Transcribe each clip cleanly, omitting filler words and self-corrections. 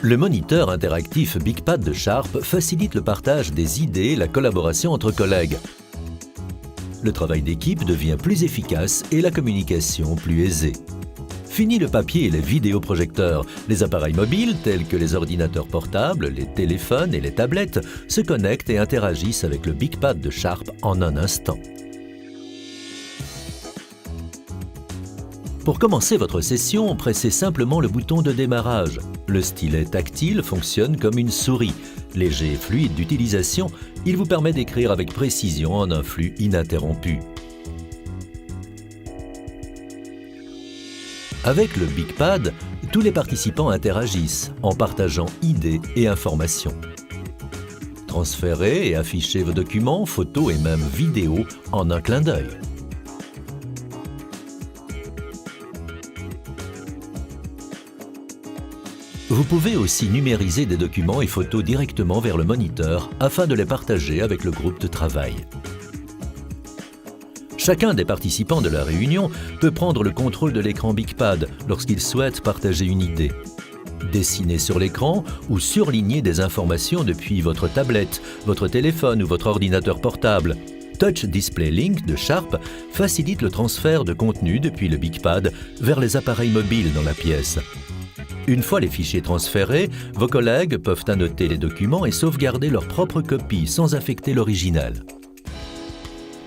Le moniteur interactif BigPad de Sharp facilite le partage des idées et la collaboration entre collègues. Le travail d'équipe devient plus efficace et la communication plus aisée. Fini le papier et les vidéoprojecteurs. Les appareils mobiles, tels que les ordinateurs portables, les téléphones et les tablettes, se connectent et interagissent avec le BigPad de Sharp en un instant. Pour commencer votre session, pressez simplement le bouton de démarrage. Le stylet tactile fonctionne comme une souris. Léger et fluide d'utilisation, il vous permet d'écrire avec précision en un flux ininterrompu. Avec le BigPad, tous les participants interagissent en partageant idées et informations. Transférez et affichez vos documents, photos et même vidéos en un clin d'œil. Vous pouvez aussi numériser des documents et photos directement vers le moniteur afin de les partager avec le groupe de travail. Chacun des participants de la réunion peut prendre le contrôle de l'écran BigPad lorsqu'il souhaite partager une idée. Dessiner sur l'écran ou surligner des informations depuis votre tablette, votre téléphone ou votre ordinateur portable. Touch Display Link de Sharp facilite le transfert de contenu depuis le BigPad vers les appareils mobiles dans la pièce. Une fois les fichiers transférés, vos collègues peuvent annoter les documents et sauvegarder leur propre copie sans affecter l'original.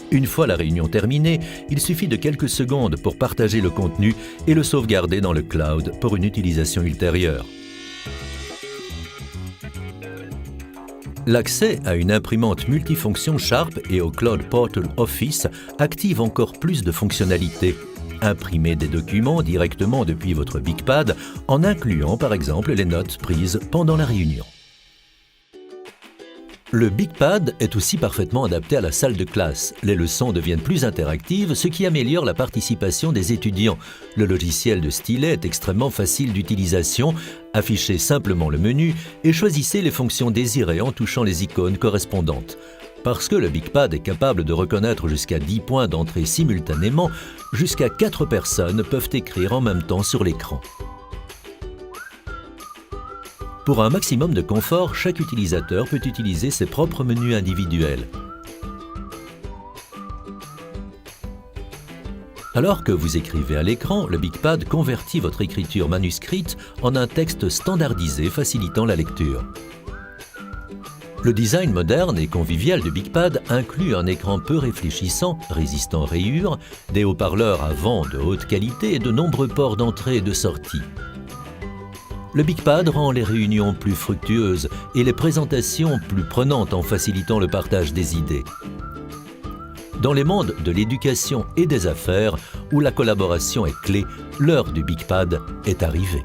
Une fois la réunion terminée, il suffit de quelques secondes pour partager le contenu et le sauvegarder dans le cloud pour une utilisation ultérieure. L'accès à une imprimante multifonction Sharp et au Cloud Portal Office active encore plus de fonctionnalités. Imprimez des documents directement depuis votre BigPad en incluant par exemple les notes prises pendant la réunion. Le BigPad est aussi parfaitement adapté à la salle de classe. Les leçons deviennent plus interactives, ce qui améliore la participation des étudiants. Le logiciel de stylet est extrêmement facile d'utilisation. Affichez simplement le menu et choisissez les fonctions désirées en touchant les icônes correspondantes. Parce que le BigPad est capable de reconnaître jusqu'à 10 points d'entrée simultanément, jusqu'à 4 personnes peuvent écrire en même temps sur l'écran. Pour un maximum de confort, chaque utilisateur peut utiliser ses propres menus individuels. Alors que vous écrivez à l'écran, le BigPad convertit votre écriture manuscrite en un texte standardisé facilitant la lecture. Le design moderne et convivial du BigPad inclut un écran peu réfléchissant, résistant aux rayures, des haut-parleurs à vent de haute qualité et de nombreux ports d'entrée et de sortie. Le BigPad rend les réunions plus fructueuses et les présentations plus prenantes en facilitant le partage des idées. Dans les mondes de l'éducation et des affaires, où la collaboration est clé, l'heure du BigPad est arrivée.